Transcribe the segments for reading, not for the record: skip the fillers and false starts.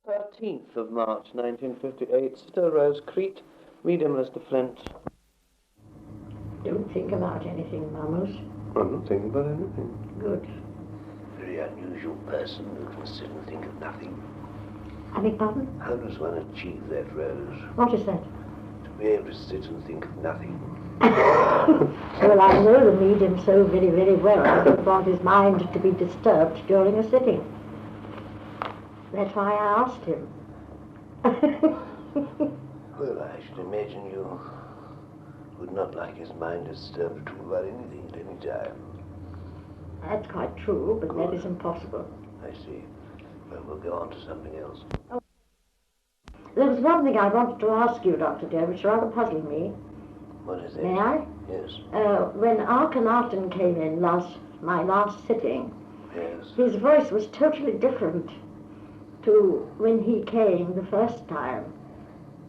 13th of March 1958, Sister Rose Creet, medium Mr. Flint. Don't think about anything, Mammals. I'm not thinking about anything. Good. Very unusual person who can sit and think of nothing. I beg pardon? How does one achieve that, Rose? What is that? To be able to sit and think of nothing. Well, I know the medium so very, very well. I don't want his mind to be disturbed during a sitting. That's why I asked him. Well, I should imagine you would not like his mind disturbed to talk about anything at any time. That's quite true, but Good. that is impossible. I see. Well, we'll go on to something else. There was one thing I wanted to ask you, Dr. Dear, which is rather puzzling me. What is it? May I? Yes. When Reincarnation came in my last sitting, Yes. his voice was totally different to when he came the first time,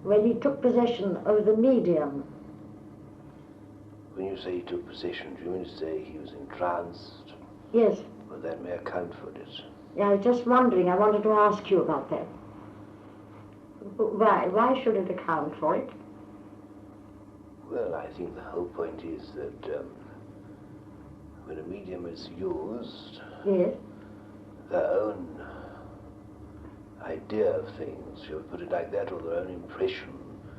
when he took possession of the medium. When you say he took possession, do you mean to say he was entranced? Yes. Well, that may account for it. Yeah, I was just wondering, I wanted to ask you about that. Why? Why should it account for it? Well, I think the whole point is that when a medium is used, Yes. their own idea of things, shall we put it like that, or their own impression,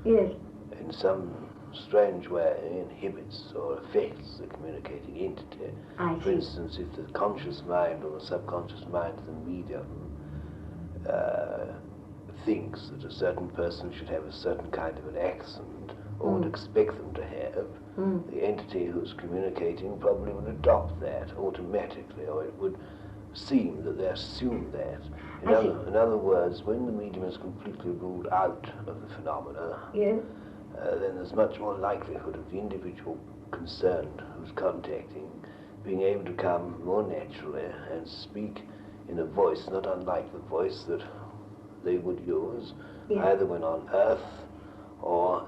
Yes. in some strange way inhibits or affects the communicating entity. I For see. instance, if the conscious mind or the subconscious mind of the medium thinks that a certain person should have a certain kind of an accent, or would expect them to have, the entity who's communicating probably would adopt that automatically, or it would seem that they assume that. In other words, when the medium is completely ruled out of the phenomena, Yes. then there's much more likelihood of the individual concerned who's contacting being able to come more naturally and speak in a voice not unlike the voice that they would use either when on Earth or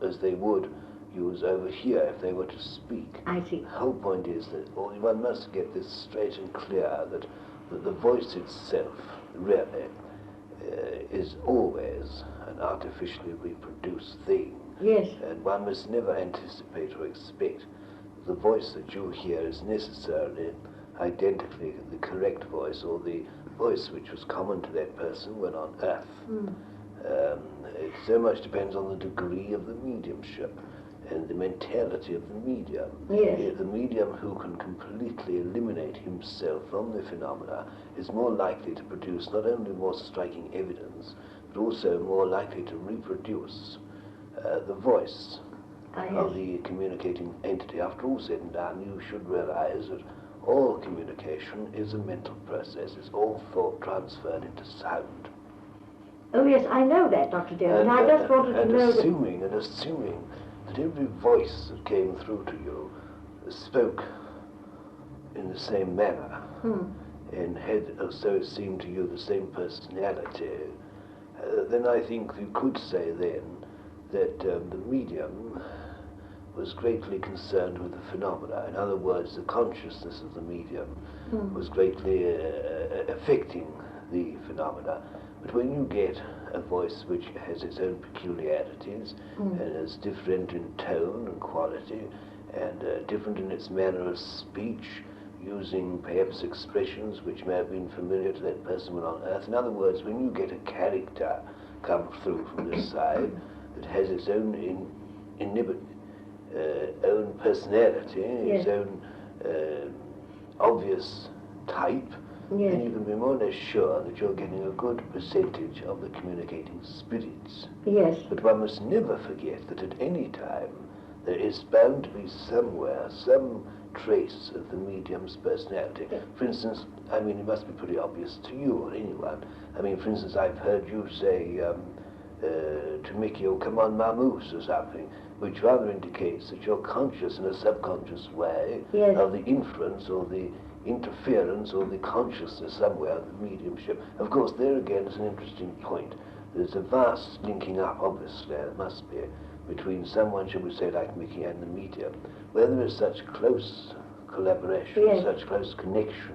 as they would use over here if they were to speak. I see. The whole point is that one must get this straight and clear, that the voice itself really is always an artificially reproduced thing. Yes. And one must never anticipate or expect the voice that you hear is necessarily identically the correct voice, or the voice which was common to that person when on Earth. It so much depends on the degree of the mediumship and the mentality of the medium. Yes. The medium who can completely eliminate himself from the phenomena is more likely to produce not only more striking evidence, but also more likely to reproduce the voice of the communicating entity. After all said and done, you should realize that all communication is a mental process. It's all thought transferred into sound. Oh yes, I know that, Dr. Dear, and I just wanted to know assuming that every voice that came through to you spoke in the same manner and had, so it seemed to you, the same personality, then I think you could say then that the medium was greatly concerned with the phenomena. In other words, the consciousness of the medium was greatly affecting the phenomena. But when you get a voice which has its own peculiarities and is different in tone and quality and different in its manner of speech, using perhaps expressions which may have been familiar to that person when on Earth. In other words, when you get a character come through from this side that has its own own personality, its own obvious type, then you can be more or less sure that you're getting a good percentage of the communicating spirits. Yes. But one must never forget that at any time there is bound to be somewhere some trace of the medium's personality. For instance, I mean, it must be pretty obvious to you or anyone. I mean, for instance, I've heard you say to Mickey, "Oh, come on, Mamoose," or something, which rather indicates that you're conscious in a subconscious way of the influence or the interference or the consciousness somewhere of the mediumship. Of course, there again is an interesting point. There's a vast linking up, obviously, there must be, between someone, shall we say, like Mickey and the medium, where there is such close collaboration, such close connection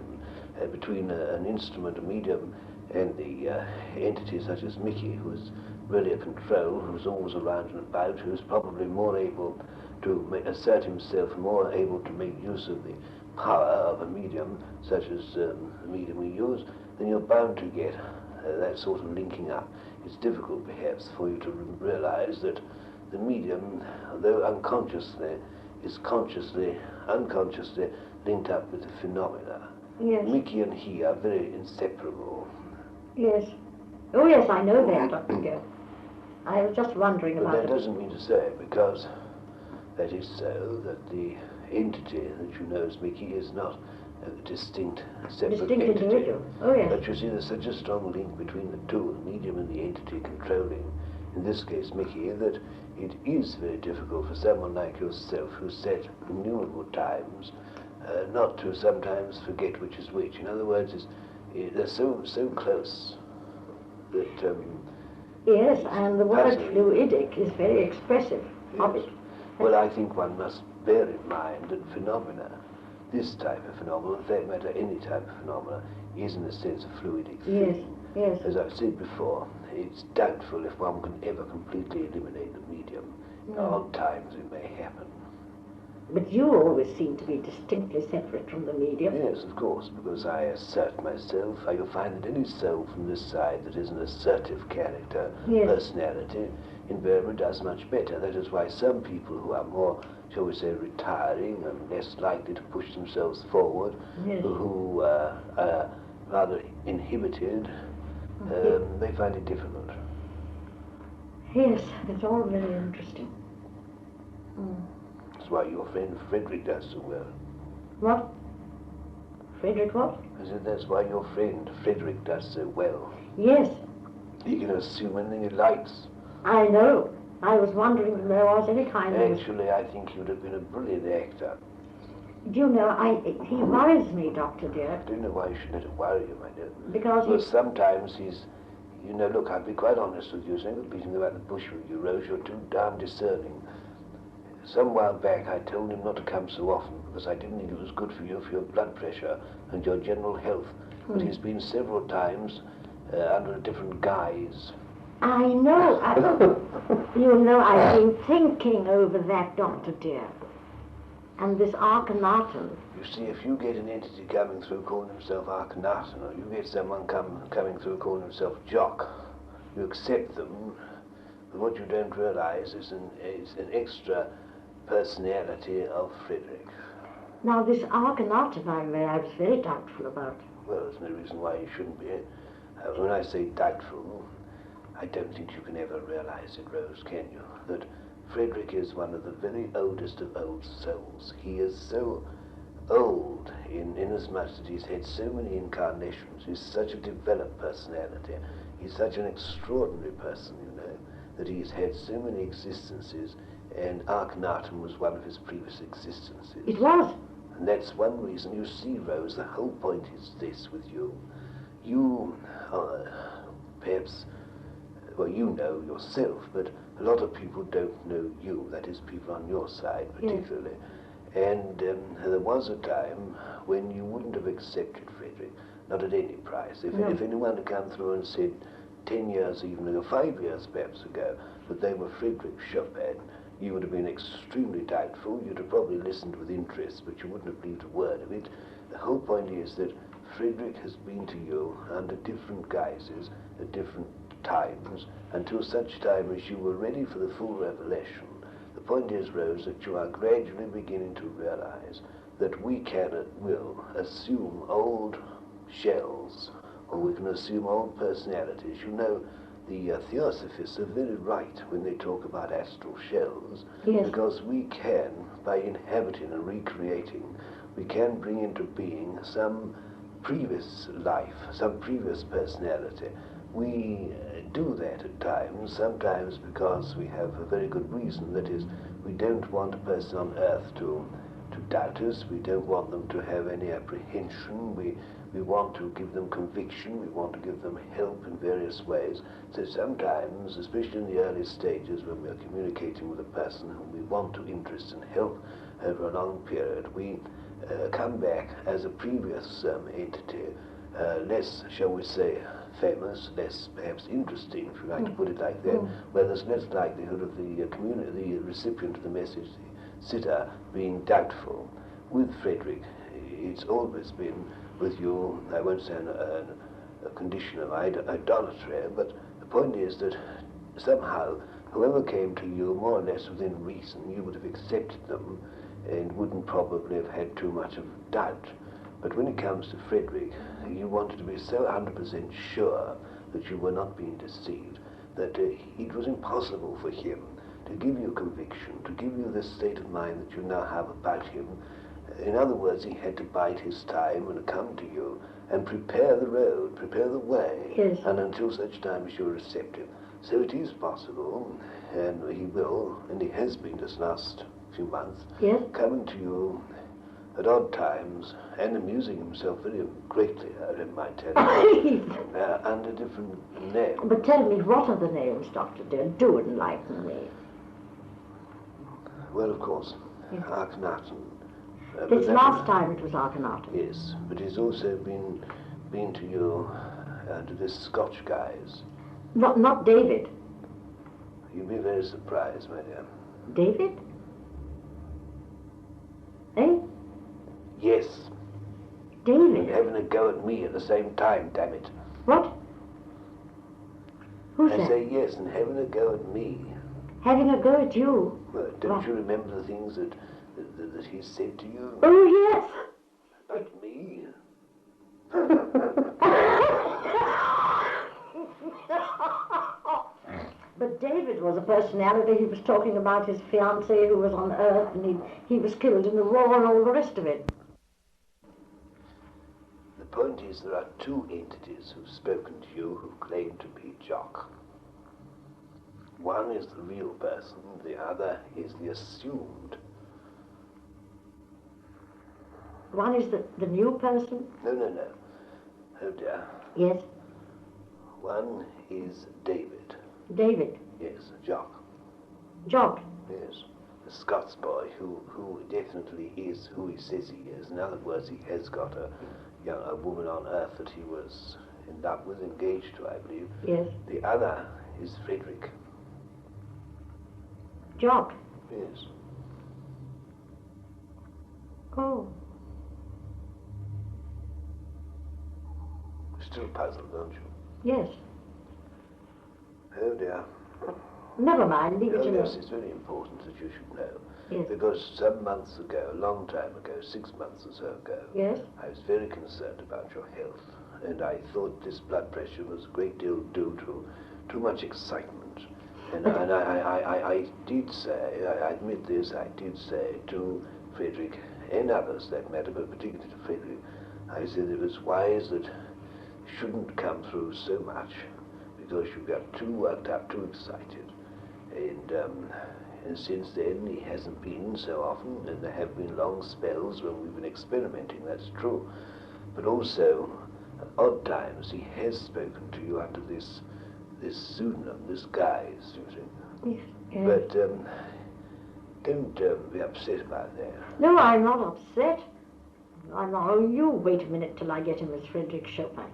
between an instrument, a medium, And the entity such as Mickey, who is really a control, who's always around and about, who's probably more able to assert himself, more able to make use of the power of a medium, such as the medium we use, then you're bound to get that sort of linking up. It's difficult, perhaps, for you to realize that the medium, though unconsciously, is consciously, unconsciously linked up with the phenomena. Yes. Mickey and he are very inseparable. Yes. Oh, yes, I know that, Dr. Gill. I was just wondering about But it. that doesn't mean to say, because that is so, that the entity that you know as Mickey is not a distinct, separate Distinct entity. individual. Oh, yes. But you see, there's such a strong link between the two, the medium and the entity controlling, in this case Mickey, that it is very difficult for someone like yourself, who's said innumerable times, not to sometimes forget which is which. In other words, they're so close that... Yes, and the word fascinating. fluidic is very expressive of it. Well, I think one must bear in mind that phenomena, this type of phenomena, for that matter any type of phenomena, is in a sense a fluidic Yes, thing. yes. As I've said before, it's doubtful if one can ever completely eliminate the medium. Odd times it may happen. But you always seem to be distinctly separate from the medium. Yes, of course, because I assert myself. You'll find that any soul from this side that is an assertive character, Yes. personality, invariably does much better. That is why some people who are more, shall we say, retiring and less likely to push themselves forward, Yes. who are rather inhibited, they find it difficult. Yes, it's all very interesting. That's why your friend Frederic does so well. What? Frederic what? I said that's why your friend Frederic does so well. Yes, He can assume anything he likes. I know. I was wondering if there was any kind of... Actually, I think he would have been a brilliant actor. Do you know, he worries me, Doctor dear, I don't know why you should let it worry you, my dear. because Well, he's... sometimes he's, you know, look, I'll be quite honest with you. Saying beating about the bush with you, Rose, you're too darn discerning. Some while back I told him not to come so often because I didn't think it was good for you, for your blood pressure and your general health. But he's been several times under a different guise. I know. You know, I've been thinking over that, Doctor dear. And this Archanaton. You see, if you get an entity coming through calling himself Archanaton, or you get someone coming through calling himself Jock, you accept them, but what you don't realize is an extra personality of Frederic. Now, this Archanaton, I was very doubtful about. Well, there's no reason why you shouldn't be. When I say doubtful, I don't think you can ever realize it, Rose, can you? That Frederic is one of the very oldest of old souls. He is so old inasmuch that he's had so many incarnations. He's such a developed personality. He's such an extraordinary person, you know, that he's had so many existences, and Archanaton was one of his previous existences. It was. And that's one reason, you see, Rose, the whole point is this with you. You, perhaps, well, you know yourself, but a lot of people don't know you, that is, people on your side particularly. And there was a time when you wouldn't have accepted Frederic, not at any price. If anyone had come through and said 10 years even ago, 5 years perhaps ago, that they were Frederic Chopin, you would have been extremely doubtful. You'd have probably listened with interest, but you wouldn't have believed a word of it. The whole point is that Frederic has been to you under different guises at different times until such time as you were ready for the full revelation. The point is, Rose, that you are gradually beginning to realize that we can at will assume old shells, or we can assume old personalities. You know, the Theosophists are very right when they talk about astral shells, because we can, by inhabiting and recreating, we can bring into being some previous life, some previous personality. We do that at times, sometimes because we have a very good reason. That is, we don't want a person on earth to doubt us. We don't want them to have any apprehension. We want to give them conviction. We want to give them help in various ways. So sometimes, especially in the early stages when we are communicating with a person whom we want to interest and help over a long period, we come back as a previous entity, less, shall we say, famous, less perhaps interesting, if you like to put it like that, where there's less likelihood of the recipient of the message, the sitter, being doubtful. With Frederic, it's always been with you, I won't say a condition of idolatry, but the point is that somehow whoever came to you more or less within reason, you would have accepted them and wouldn't probably have had too much of doubt. But when it comes to Frederic, you wanted to be so 100% sure that you were not being deceived, that it was impossible for him to give you conviction, to give you this state of mind that you now have about him. In other words, he had to bide his time and come to you and prepare the road, prepare the way, yes, and until such time as you're receptive. So it is possible, and he will, and he has been this last few months, yes, coming to you at odd times and amusing himself very greatly, I might tell you, under different names. But tell me, what are the names, Dr. dear? Do enlighten me. Well, of course, Yes. Akhenaten. This last time it was Akhenaten. Yes, but he's also been to you to this Scotch guise. Not David. You'll be very surprised, my dear. David? Eh? Yes. David? And having a go at me at the same time, damn it. What? Who's I that? say yes, and having a go at me. Having a go at you? Well, don't you remember the things that he said to you? Oh, yes. About me? But David was a personality. He was talking about his fiancée who was on Earth, and he was killed in the war and all the rest of it. The point is, there are two entities who've spoken to you who claim to be Jock. One is the real person, the other is the assumed. One is the new person? No. Oh dear. Yes. One is David. David. Yes, Jock. Jock. Yes. The Scots boy who definitely is who he says he is. In other words, he has got a woman on Earth that he was in love with, engaged to, I believe. Yes. The other is Frederic. Jock. Yes. Oh. Still puzzled, don't you? Yes. Oh dear. Never mind, leave it to Yes, me. it's very important that you should know. Yes. Because some months ago, a long time ago, 6 months or so ago, Yes. I was very concerned about your health, and I thought this blood pressure was a great deal due to too much excitement. And I did say, I admit this, I did say to Frederic, and others that matter, but particularly to Frederic, I said it was wise that you shouldn't come through so much, because you got too worked up, too excited. And since then he hasn't been so often, and there have been long spells when we've been experimenting, that's true. But also, at odd times, he has spoken to you under this pseudonym, this guise, you see. Yes. Yes. But don't be upset about that. No, I'm not upset. I'm not. Oh, you wait a minute till I get him as Frederic Chopin.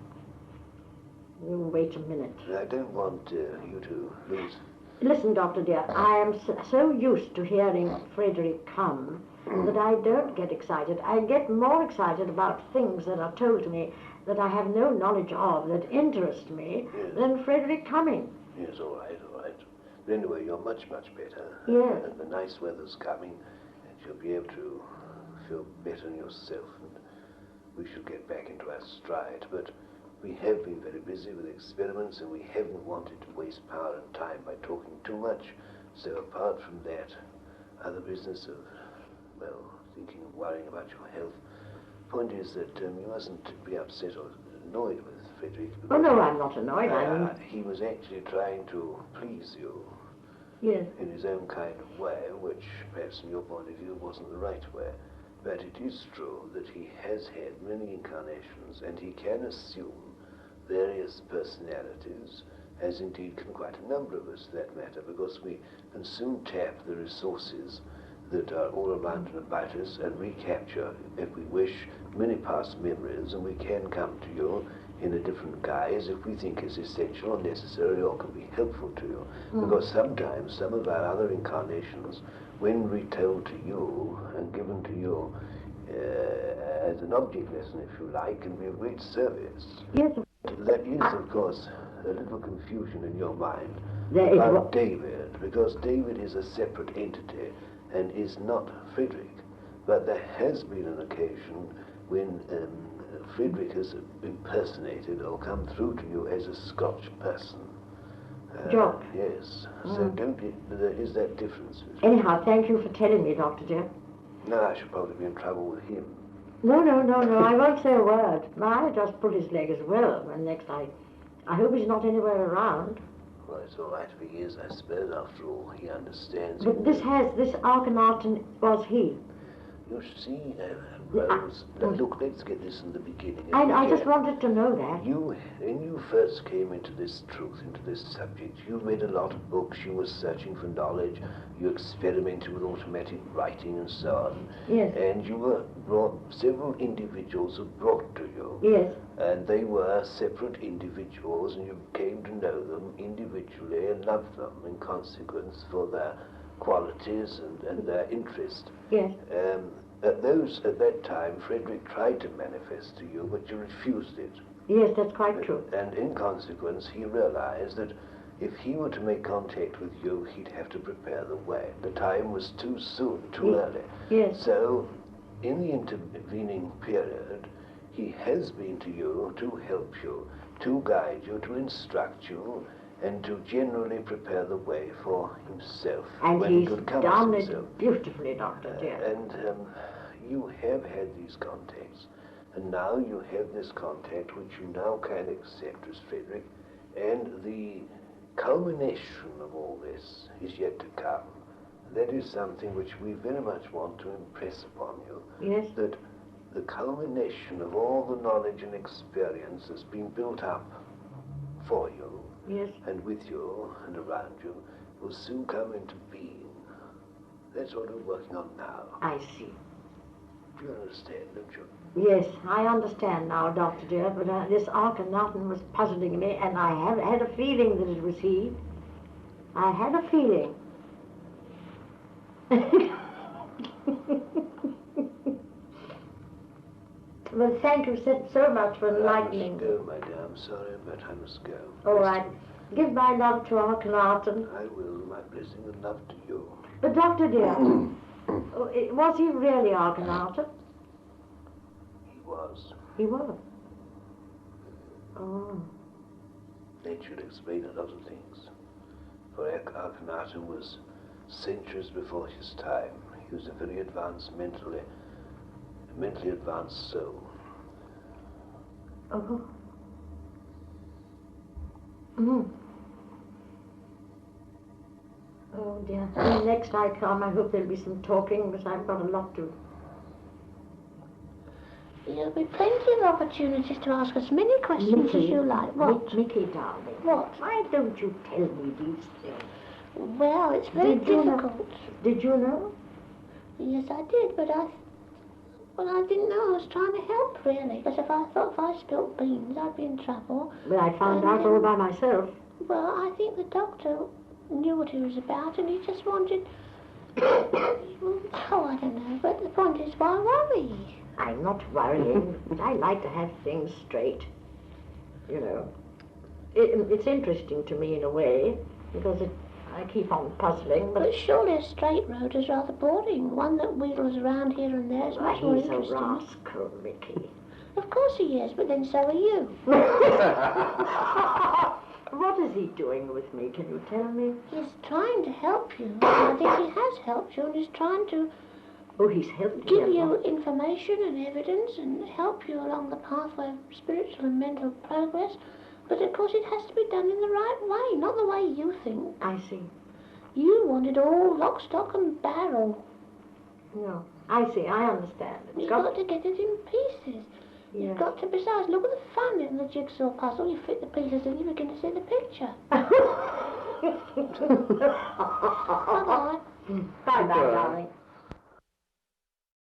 You wait a minute. I don't want you to lose. Listen, Doctor dear, I am so used to hearing Frederic come that I don't get excited. I get more excited about things that are told to me that I have no knowledge of, that interest me, Yes. than Frederic coming. Yes, all right. But anyway, you're much better. Yes. And the nice weather's coming, and you'll be able to feel better in yourself, and we shall get back into our stride. But we have been very busy with experiments, and we haven't wanted to waste power and time by talking too much. So apart from that, other business of, well, thinking and worrying about your health, point is that you mustn't be upset or annoyed with Frederic. Oh, no, I'm not annoyed. He was actually trying to please you. Yes. In his own kind of way, which perhaps from your point of view wasn't the right way. But it is true that he has had many incarnations, and he can assume various personalities, as indeed can quite a number of us for that matter, because we can soon tap the resources that are all around and about us and recapture, if we wish, many past memories, and we can come to you in a different guise if we think it's essential or necessary or can be helpful to you. Because sometimes some of our other incarnations, when retold to you and given to you as an object lesson, if you like, can be of great service. Yes. There is, of course, a little confusion in your mind There is about David, because David is a separate entity and is not Frederic. But there has been an occasion when Frederic has impersonated or come through to you as a Scotch person. Job. Yes. So there is that difference. Anyhow, thank you for telling me, Dr. dear. No, I should probably be in trouble with him. No, I won't say a word. I just pulled his leg as well, and next I hope he's not anywhere around. Well, it's all right if he is, I suppose. After all, he understands. But this Arcanauton was he. You see, Rose, look, let's get this in the beginning. I just wanted to know that. When you first came into this truth, into this subject, you read a lot of books, you were searching for knowledge, you experimented with automatic writing and so on. Yes. And you were several individuals were brought to you. Yes. And they were separate individuals, and you came to know them individually and loved them in consequence for their qualities and their interest. Yes. At that time, Frederic tried to manifest to you, but you refused it. Yes, that's quite true. And in consequence, he realized that if he were to make contact with you, he'd have to prepare the way. The time was too soon, too early. Yes. So, in the intervening period, he has been to you to help you, to guide you, to instruct you, and to generally prepare the way for himself. And when he's good comes done himself. it beautifully, Doctor dear. And you have had these contacts, and now you have this contact which you now can accept as Frederic, and the culmination of all this is yet to come. That is something which we very much want to impress upon you. Yes. That the culmination of all the knowledge and experience that's been built up for you, Yes. and with you and around you, will soon come into being. That's what we're working on now. I see. You understand, don't you? Yes, I understand now, Doctor dear, but this Arcanauton was puzzling me, and I have had a feeling that it was he. I had a feeling. Well, thank you so much for enlightening me. I must go, my dear. I'm sorry, but I must go. All right. Give my love to Arcanauton. I will. My blessing and love to you. But, Doctor dear, was he really Arcanauton? He was. He was. Oh. That should explain a lot of things. For Akhenaten was centuries before his time. He was a very advanced mentally advanced soul. Oh. Mm. Oh dear. Well, next I come, I hope there'll be some talking, but I've got a lot to. There'll be plenty of opportunities to ask as many questions as you like. What? Mickey, darling. What? Why don't you tell me these things? Well, it's very difficult. Did you know? Yes, I did, but I didn't know. I was trying to help, really. But if I spilt beans, I'd be in trouble. Well, I found out all by myself. Well, I think the doctor knew what he was about, and he just wanted... oh, I don't know. But the point is, why worry? I'm not worrying, but I like to have things straight. You know. It's interesting to me in a way, because I keep on puzzling, But surely a straight road is rather boring. One that wheels around here and there is much more he's interesting. a rascal, Mickey. Of course he is, but then so are you. What is he doing with me? Can you tell me? He's trying to help you. I think he has helped you, and he's trying to Oh, he's helped give me a you lot. information and evidence and help you along the pathway of spiritual and mental progress. But of course it has to be done in the right way, not the way you think. I see. You want it all lock, stock and barrel. No, I see. I understand. You've got to get it in pieces. Yeah. You've got to, besides, look at the fun in the jigsaw puzzle. You fit the pieces and you begin to see the picture. Bye-bye. Bye-bye, darling.